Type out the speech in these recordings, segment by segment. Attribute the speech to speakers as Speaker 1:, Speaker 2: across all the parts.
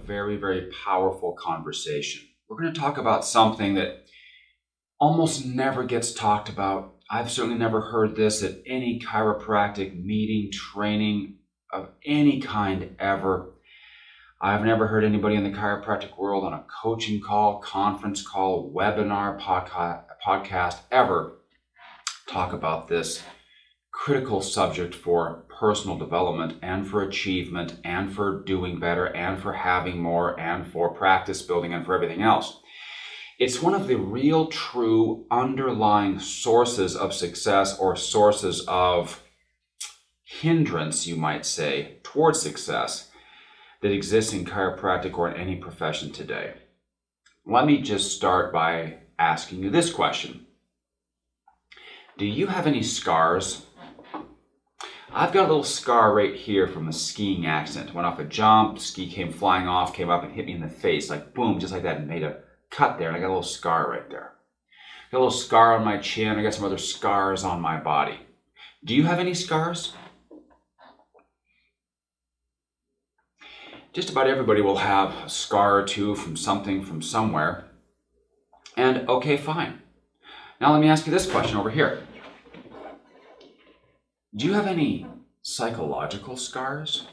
Speaker 1: very, very powerful conversation. We're going to talk about something that almost never gets talked about. I've certainly never heard this at any chiropractic meeting, training of any kind ever. I've never heard anybody in the chiropractic world on a coaching call, conference call, webinar, podcast ever talk about this critical subject for personal development and for achievement and for doing better and for having more and for practice building and for everything else. It's one of the real true underlying sources of success, or sources of hindrance, you might say, towards success that exists in chiropractic or in any profession today. Let me just start by asking you this question. Do you have any scars? I've got a little scar right here from a skiing accident. Went off a jump, ski came flying off, came up and hit me in the face, like boom, just like that, and made a cut there, and I got a little scar right there. Got a little scar on my chin, I got some other scars on my body. Do you have any scars? Just about everybody will have a scar or two from something from somewhere. And okay, fine. Now let me ask you this question over here. Do you have any psychological scars?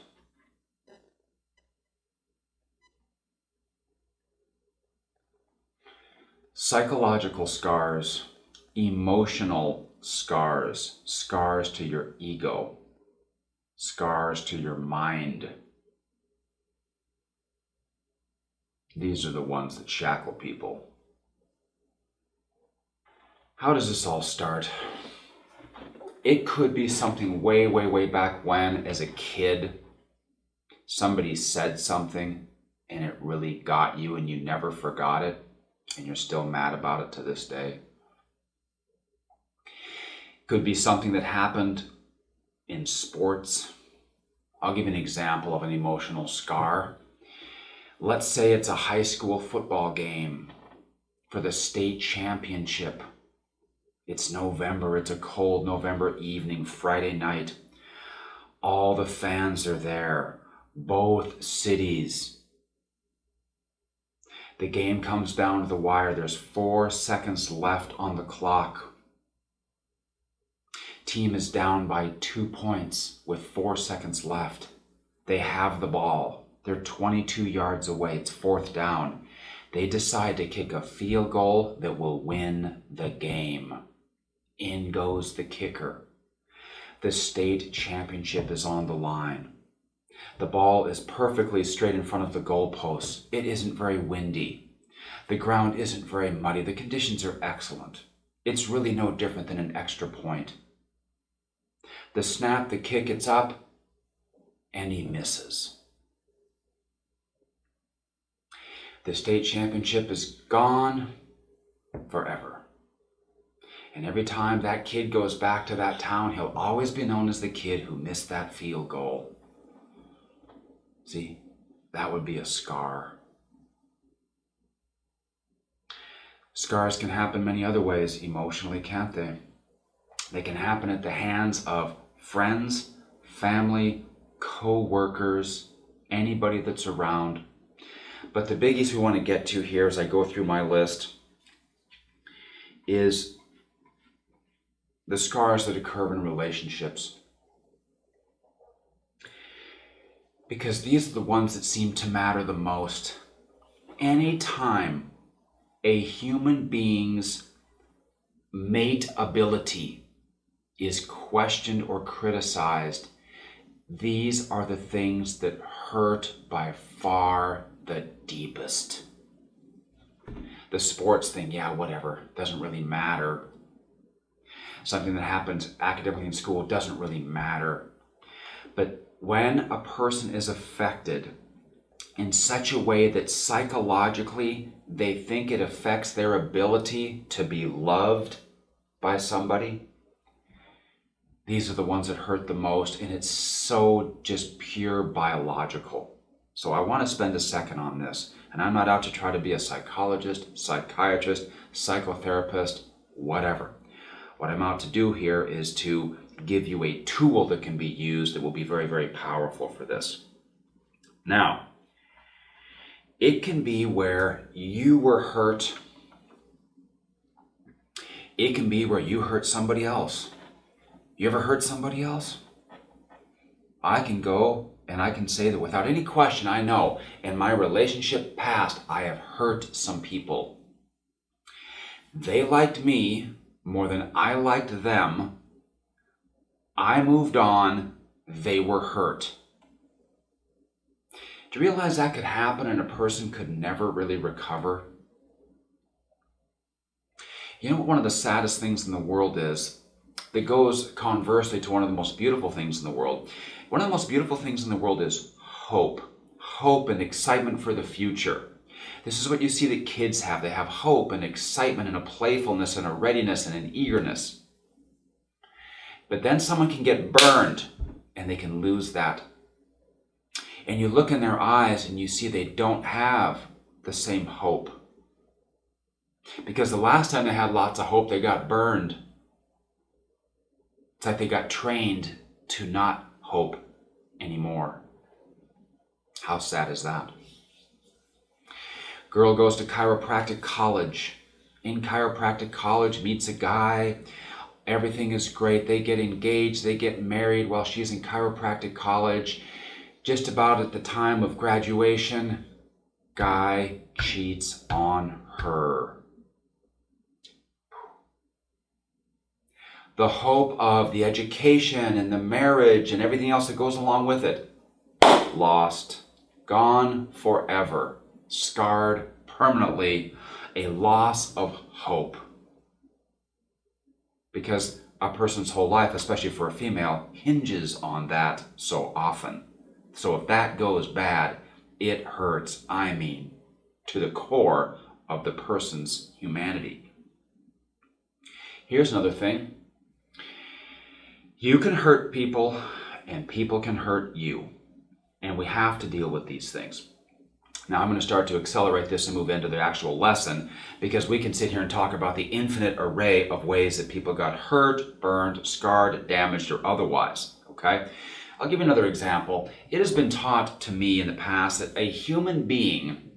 Speaker 1: Psychological scars, emotional scars, scars to your ego, scars to your mind. These are the ones that shackle people. How does this all start? It could be something way, way, way back when, as a kid, somebody said something and it really got you and you never forgot it and you're still mad about it to this day. Could be something that happened in sports. I'll give you an example of an emotional scar. Let's say it's a high school football game for the state championship. It's November, it's a cold November evening, Friday night. All the fans are there, both cities. The game comes down to the wire. There's 4 seconds left on the clock. Team is down by 2 points with 4 seconds left. They have the ball. They're 22 yards away. It's 4th down. They decide to kick a field goal that will win the game. In goes the kicker. The state championship is on the line. The ball is perfectly straight in front of the goalposts. It isn't very windy. The ground isn't very muddy. The conditions are excellent. It's really no different than an extra point. The snap, the kick, it's up, and he misses. The state championship is gone forever. And every time that kid goes back to that town, he'll always be known as the kid who missed that field goal. See, that would be a scar. Scars can happen many other ways emotionally, can't they? They can happen at the hands of friends, family, co-workers, anybody that's around. But the biggies we want to get to here as I go through my list is the scars that occur in relationships. Because these are the ones that seem to matter the most. Anytime a human being's mate ability is questioned or criticized, these are the things that hurt by far the deepest. The sports thing, yeah, whatever, doesn't really matter. Something that happens academically in school doesn't really matter. But when a person is affected in such a way that psychologically they think it affects their ability to be loved by somebody, these are the ones that hurt the most, and it's so just pure biological. So I want to spend a second on this, and I'm not out to try to be a psychologist, psychiatrist, psychotherapist, whatever. What I'm out to do here is to give you a tool that can be used that will be very, very powerful for this. Now, It can be where you were hurt. It can be where you hurt somebody else. You ever hurt somebody else? I can go and I can say that without any question, I know in my relationship past, I have hurt some people. They liked me more than I liked them. I moved on. They were hurt. Do you realize that could happen and a person could never really recover? You know what one of the saddest things in the world is? That goes conversely to one of the most beautiful things in the world. One of the most beautiful things in the world is hope. Hope and excitement for the future. This is what you see that kids have. They have hope and excitement and a playfulness and a readiness and an eagerness. But then someone can get burned and they can lose that. And you look in their eyes and you see they don't have the same hope. Because the last time they had lots of hope, they got burned. It's like they got trained to not hope anymore. How sad is that? Girl goes to chiropractic college. In chiropractic college, meets a guy. Everything is great. They get engaged. They get married while she's in chiropractic college. Just about at the time of graduation, guy cheats on her. The hope of the education and the marriage and everything else that goes along with it, lost, gone forever, scarred permanently, a loss of hope. Because a person's whole life, especially for a female, hinges on that so often. So if that goes bad, it hurts, I mean, to the core of the person's humanity. Here's another thing. You can hurt people and people can hurt you. And we have to deal with these things. Now I'm going to start to accelerate this and move into the actual lesson, because we can sit here and talk about the infinite array of ways that people got hurt, burned, scarred, damaged, or otherwise. Okay? I'll give you another example. It has been taught to me in the past that a human being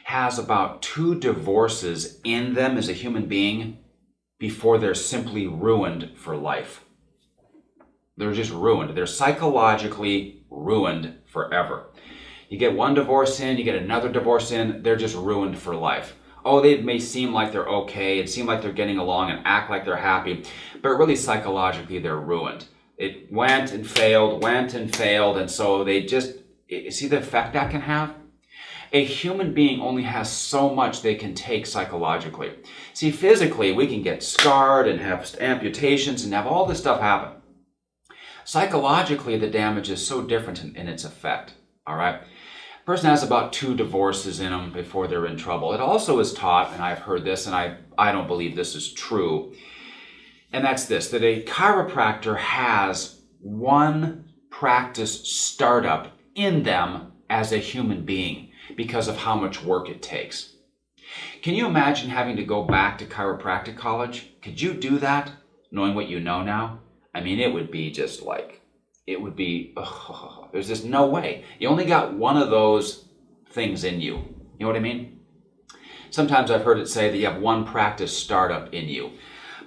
Speaker 1: has about 2 divorces in them as a human being before they're simply ruined for life. They're just ruined. They're psychologically ruined forever. You get one divorce in, you get another divorce in, they're just ruined for life. Oh, they may seem like they're okay and seem like they're getting along and act like they're happy, but really psychologically they're ruined. It went and failed, and so they just, see the effect that can have? A human being only has so much they can take psychologically. See, physically, we can get scarred and have amputations and have all this stuff happen. Psychologically, the damage is so different in its effect, all right? A person has about 2 divorces in them before they're in trouble. It also is taught, and I've heard this, and I don't believe this is true, and that's this, that a chiropractor has 1 practice startup in them as a human being because of how much work it takes. Can you imagine having to go back to chiropractic college? Could you do that, knowing what you know now? I mean, it would be just like, it would be, there's just no way. You only got 1 of those things in you. You know what I mean? Sometimes I've heard it say that you have 1 practice startup in you.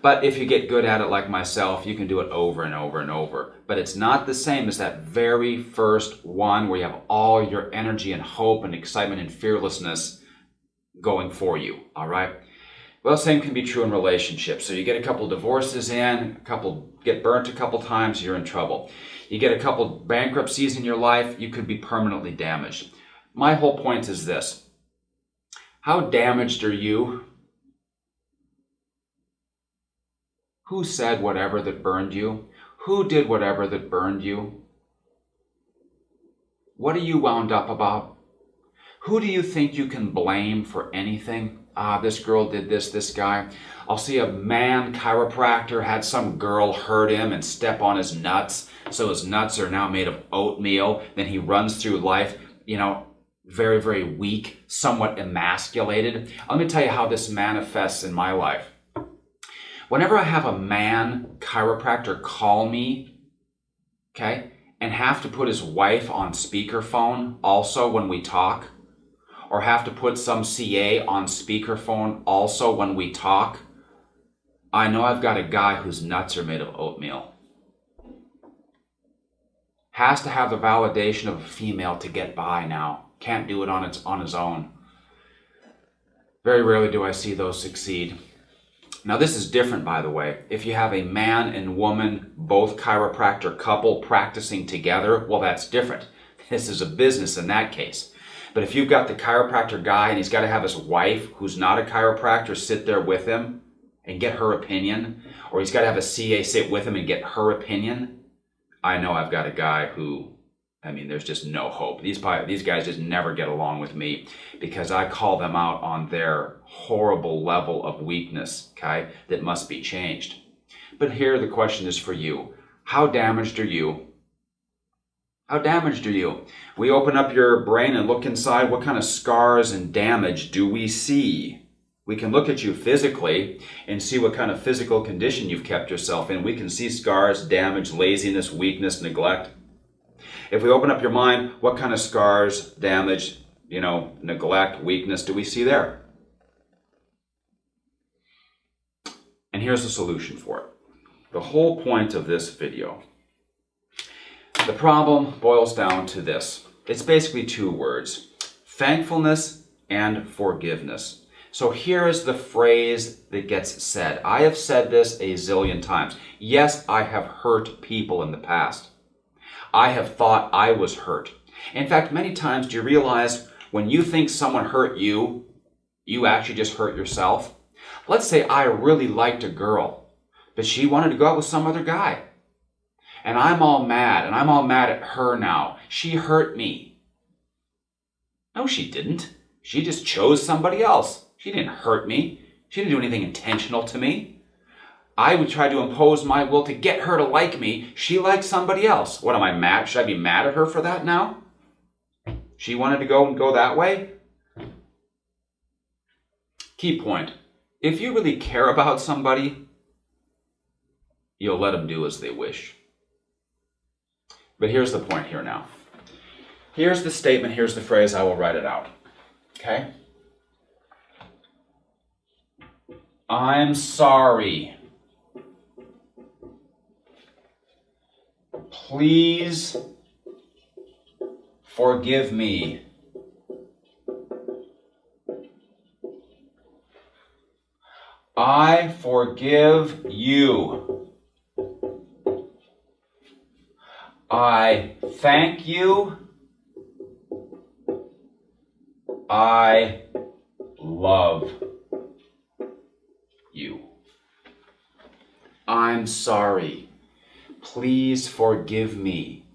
Speaker 1: But if you get good at it like myself, you can do it over and over and over. But it's not the same as that very first one where you have all your energy and hope and excitement and fearlessness going for you, all right? Well, same can be true in relationships. So you get a couple divorces in, a couple get burnt a couple times, you're in trouble. You get a couple bankruptcies in your life, you could be permanently damaged. My whole point is this. How damaged are you? Who said whatever that burned you? Who did whatever that burned you? What are you wound up about? Who do you think you can blame for anything? This girl did this guy. I'll see a man chiropractor had some girl hurt him and step on his nuts, so his nuts are now made of oatmeal. Then he runs through life, very, very weak, somewhat emasculated. Let me tell you how this manifests in my life. Whenever I have a man chiropractor call me, okay, and have to put his wife on speakerphone also when we talk, or have to put some CA on speakerphone also when we talk, I know I've got a guy whose nuts are made of oatmeal. Has to have the validation of a female to get by now. Can't do it on his own. Very rarely do I see those succeed. Now this is different, by the way. If you have a man and woman, both chiropractor couple practicing together, well, that's different. This is a business in that case. But if you've got the chiropractor guy and he's got to have his wife, who's not a chiropractor, sit there with him and get her opinion, or he's got to have a CA sit with him and get her opinion, I know I've got a guy who, there's just no hope. These guys just never get along with me because I call them out on their horrible level of weakness, okay, that must be changed. But here the question is for you. How damaged are you? How damaged are you? We open up your brain and look inside. What kind of scars and damage do we see? We can look at you physically and see what kind of physical condition you've kept yourself in. We can see scars, damage, laziness, weakness, neglect. If we open up your mind, what kind of scars, damage, neglect, weakness do we see there? And here's the solution for it. The whole point of this video. The problem boils down to this. It's basically two words: thankfulness and forgiveness. So here is the phrase that gets said. I have said this a zillion times. Yes, I have hurt people in the past. I have thought I was hurt. In fact, many times, do you realize when you think someone hurt you, you actually just hurt yourself? Let's say I really liked a girl, but she wanted to go out with some other guy. And I'm all mad, and I'm all mad at her now. She hurt me. No, she didn't. She just chose somebody else. She didn't hurt me. She didn't do anything intentional to me. I would try to impose my will to get her to like me. She liked somebody else. What am I mad? Should I be mad at her for that now? She wanted to go that way? Key point. If you really care about somebody, you'll let them do as they wish. But here's the point here now. Here's the statement, here's the phrase, I will write it out. Okay? I'm sorry. Please forgive me. I forgive you. I thank you. I love you. I'm sorry. Please forgive me.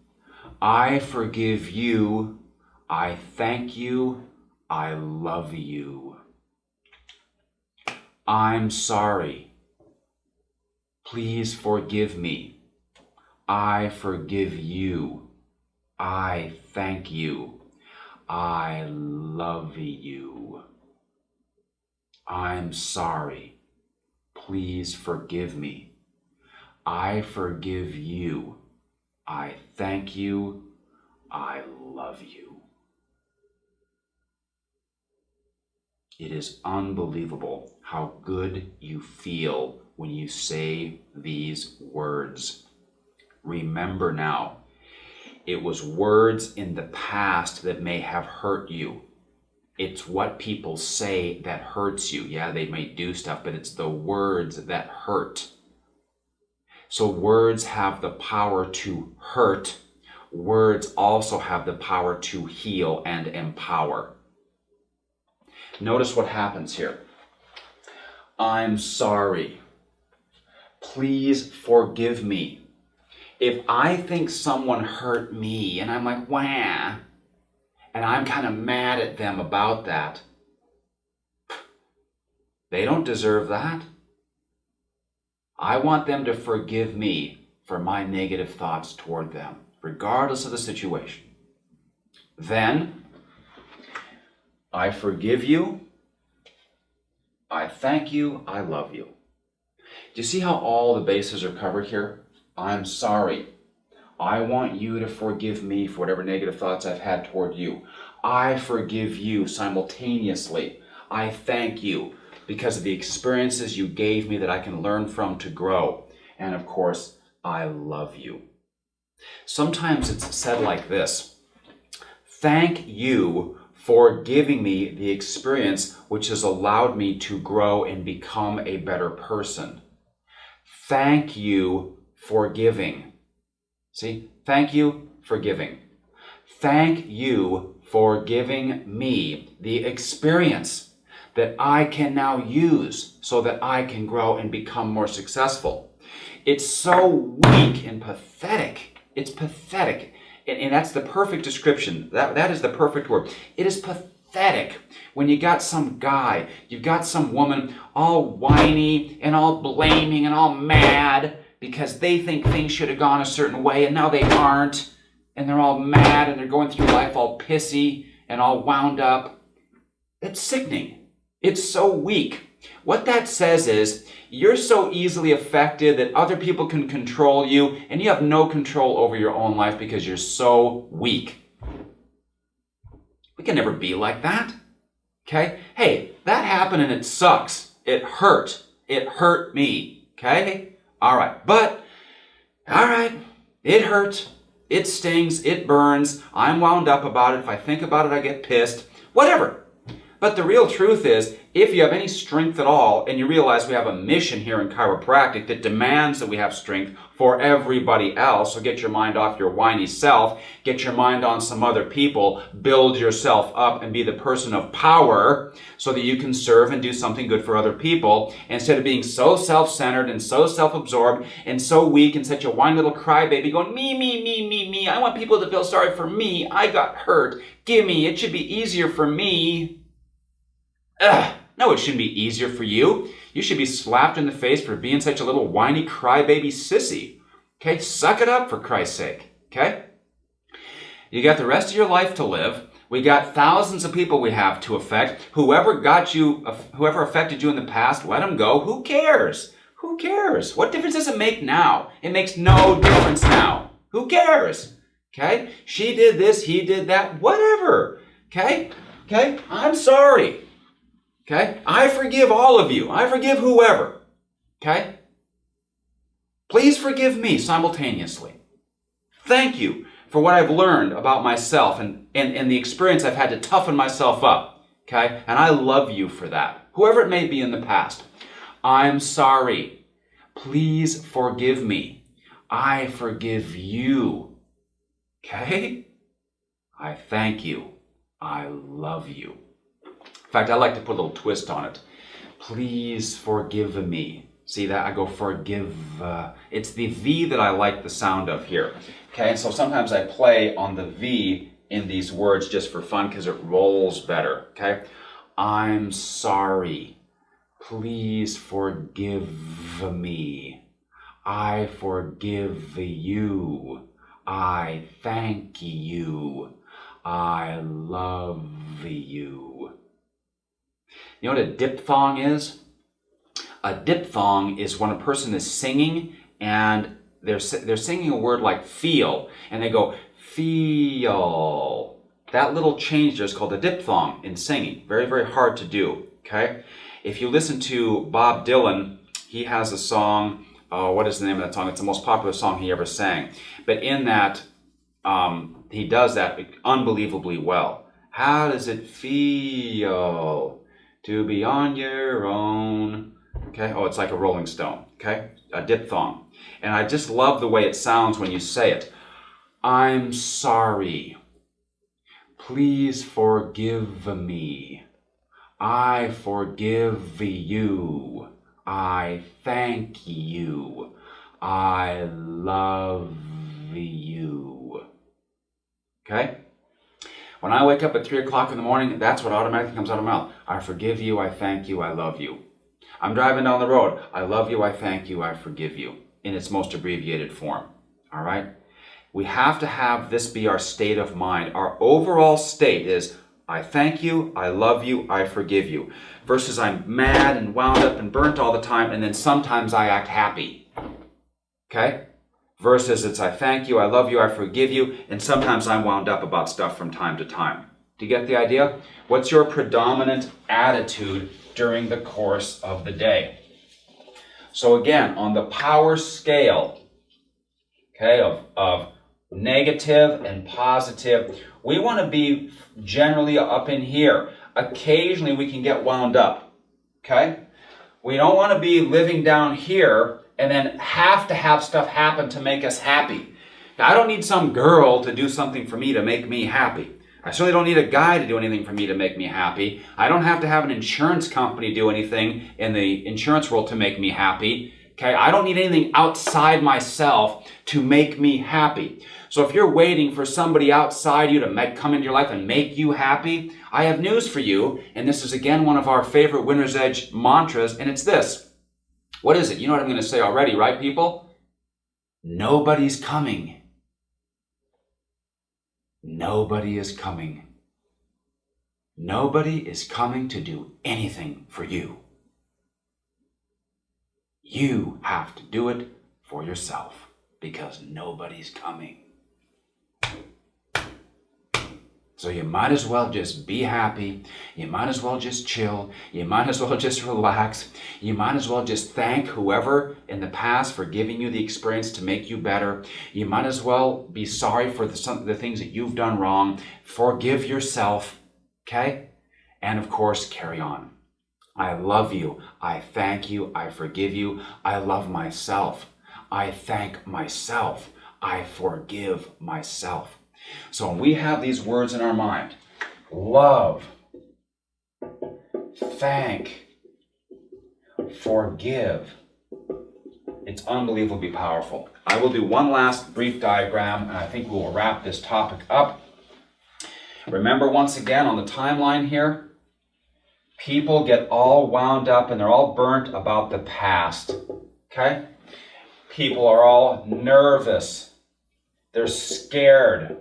Speaker 1: I forgive you. I thank you. I love you. I'm sorry. Please forgive me. I forgive you. I thank you. I love you. I'm sorry. Please forgive me. I forgive you. I thank you. I love you. It is unbelievable how good you feel when you say these words. Remember now, it was words in the past that may have hurt you. It's what people say that hurts you. Yeah, they may do stuff, but it's the words that hurt. So words have the power to hurt. Words also have the power to heal and empower. Notice what happens here. I'm sorry. Please forgive me. If I think someone hurt me and I'm like, wah, and I'm kind of mad at them about that, they don't deserve that. I want them to forgive me for my negative thoughts toward them, regardless of the situation. Then, I forgive you, I thank you, I love you. Do you see how all the bases are covered here? I'm sorry. I want you to forgive me for whatever negative thoughts I've had toward you. I forgive you simultaneously. I thank you because of the experiences you gave me that I can learn from to grow. And of course, I love you. Sometimes it's said like this: thank you for giving me the experience which has allowed me to grow and become a better person. Thank you for giving. See, thank you for giving. Thank you for giving me the experience that I can now use so that I can grow and become more successful. It's so weak and pathetic. It's pathetic. And that's the perfect description. That is the perfect word. It is pathetic when you got some guy, you've got some woman all whiny and all blaming and all mad because they think things should have gone a certain way and now they aren't. And they're all mad and they're going through life all pissy and all wound up. It's sickening. It's so weak. What that says is you're so easily affected that other people can control you and you have no control over your own life because you're so weak. We can never be like that. Okay? Hey, that happened and it sucks. It hurt. It hurt me. Okay? All right. But, all right, it hurt. It stings, it burns, I'm wound up about it. If I think about it, I get pissed. Whatever. But the real truth is, if you have any strength at all, and you realize we have a mission here in chiropractic that demands that we have strength for everybody else, so get your mind off your whiny self, get your mind on some other people, build yourself up and be the person of power so that you can serve and do something good for other people instead of being so self-centered and so self-absorbed and so weak and such a whiny little crybaby going, me. I want people to feel sorry for me. I got hurt. Gimme. It should be easier for me. Ugh. No, it shouldn't be easier for you. You should be slapped in the face for being such a little whiny crybaby sissy. Okay, suck it up for Christ's sake. Okay? You got the rest of your life to live. We got thousands of people we have to affect. Whoever affected you in the past, let them go. Who cares? Who cares? What difference does it make now? It makes no difference now. Who cares? Okay? She did this, he did that, whatever. Okay? Okay? I'm sorry. Okay? I forgive all of you. I forgive whoever. Okay? Please forgive me simultaneously. Thank you for what I've learned about myself and the experience I've had to toughen myself up. Okay? And I love you for that. Whoever it may be in the past. I'm sorry. Please forgive me. I forgive you. Okay? I thank you. I love you. In fact, I like to put a little twist on it. Please forgive me. See that? I go forgive. It's the V that I like the sound of here. Okay, and so sometimes I play on the V in these words just for fun because it rolls better. Okay? I'm sorry. Please forgive me. I forgive you. I thank you. I love you. You know what a diphthong is? A diphthong is when a person is singing and they're singing a word like feel, and they go feel. That little change there is called a diphthong in singing. Very, very hard to do. Okay? If you listen to Bob Dylan, he has a song. What is the name of that song? It's the most popular song he ever sang. But in that, he does that unbelievably well. How does it feel to be on your own? Okay, oh, it's like a Rolling Stone, okay? A diphthong. And I just love the way it sounds when you say it. I'm sorry. Please forgive me. I forgive you. I thank you. I love you. Okay? When I wake up at 3 o'clock in the morning, that's what automatically comes out of my mouth. I forgive you, I thank you, I love you. I'm driving down the road. I love you, I thank you, I forgive you. In its most abbreviated form. All right? We have to have this be our state of mind. Our overall state is, I thank you, I love you, I forgive you. Versus I'm mad and wound up and burnt all the time, and then sometimes I act happy. Okay? versus it's I thank you, I love you, I forgive you, and sometimes I'm wound up about stuff from time to time. Do you get the idea? What's your predominant attitude during the course of the day? So again, on the power scale, okay, of negative and positive, we want to be generally up in here. Occasionally we can get wound up, okay? We don't want to be living down here and then have to have stuff happen to make us happy. Now, I don't need some girl to do something for me to make me happy. I certainly don't need a guy to do anything for me to make me happy. I don't have to have an insurance company do anything in the insurance world to make me happy. Okay, I don't need anything outside myself to make me happy. So if you're waiting for somebody outside you to come into your life and make you happy, I have news for you. And this is again one of our favorite Winner's Edge mantras, and it's this. What is it? You know what I'm going to say already, right, people? Nobody's coming. Nobody is coming. Nobody is coming to do anything for you. You have to do it for yourself because nobody's coming. So you might as well just be happy. You might as well just chill. You might as well just relax. You might as well just thank whoever in the past for giving you the experience to make you better. You might as well be sorry for the things that you've done wrong. Forgive yourself, okay? And of course, carry on. I love you. I thank you. I forgive you. I love myself. I thank myself. I forgive myself. So when we have these words in our mind, love, thank, forgive, it's unbelievably powerful. I will do one last brief diagram, and I think we will wrap this topic up. Remember once again on the timeline here, people get all wound up and they're all burnt about the past, okay? People are all nervous. They're scared.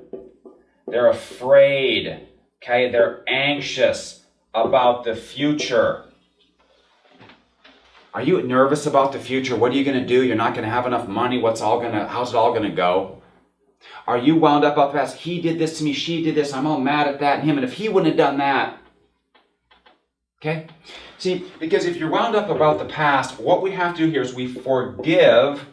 Speaker 1: They're afraid. Okay? They're anxious about the future. Are you nervous about the future? What are you going to do? You're not going to have enough money. How's it all going to go? Are you wound up about the past? He did this to me. She did this. I'm all mad at that and him. And if he wouldn't have done that. Okay? See, because if you're wound up about the past, what we have to do here is we forgive.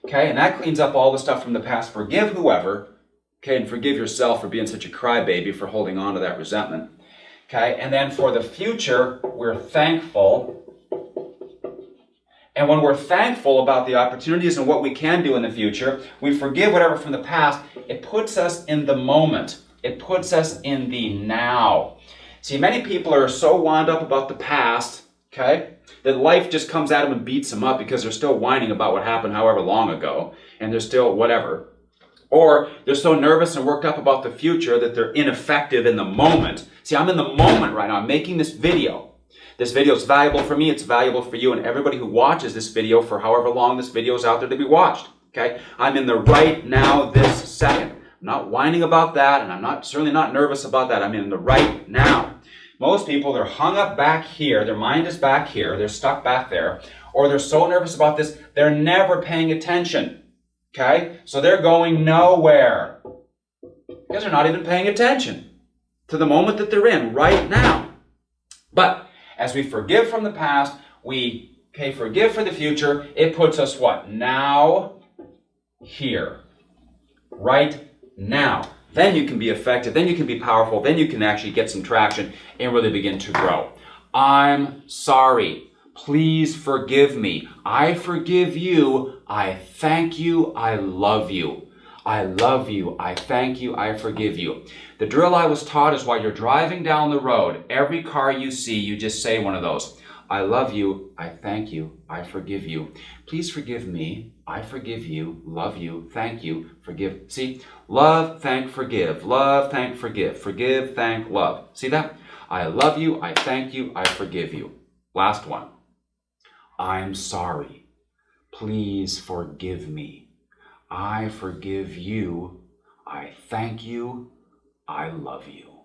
Speaker 1: Okay, and that cleans up all the stuff from the past. Forgive whoever, okay, and forgive yourself for being such a crybaby, for holding on to that resentment. Okay, and then for the future, we're thankful. And when we're thankful about the opportunities and what we can do in the future, we forgive whatever from the past. It puts us in the moment. It puts us in the now. See, many people are so wound up about the past, okay, that life just comes at them and beats them up because they're still whining about what happened however long ago, and they're still whatever. Or they're so nervous and worked up about the future that they're ineffective in the moment. See, I'm in the moment right now. I'm making this video. This video is valuable for me. It's valuable for you and everybody who watches this video for however long this video is out there to be watched. Okay? I'm in the right now, this second. I'm not whining about that, and I'm certainly not nervous about that. I'm in the right now. Most people, they're hung up back here. Their mind is back here. They're stuck back there. Or they're so nervous about this, they're never paying attention. Okay? So they're going nowhere. Because they're not even paying attention to the moment that they're in right now. But as we forgive from the past, we forgive for the future. It puts us what? Now, here. Right now. Then you can be effective, then you can be powerful, then you can actually get some traction and really begin to grow. I'm sorry. Please forgive me. I forgive you. I thank you. I love you. I love you. I thank you. I forgive you. The drill I was taught is while you're driving down the road, every car you see, you just say one of those. I love you. I thank you. I forgive you. Please forgive me. I forgive you. Love you. Thank you. Forgive. See? Love, thank, forgive. Love, thank, forgive. Forgive, thank, love. See that? I love you. I thank you. I forgive you. Last one. I'm sorry. Please forgive me. I forgive you. I thank you. I love you.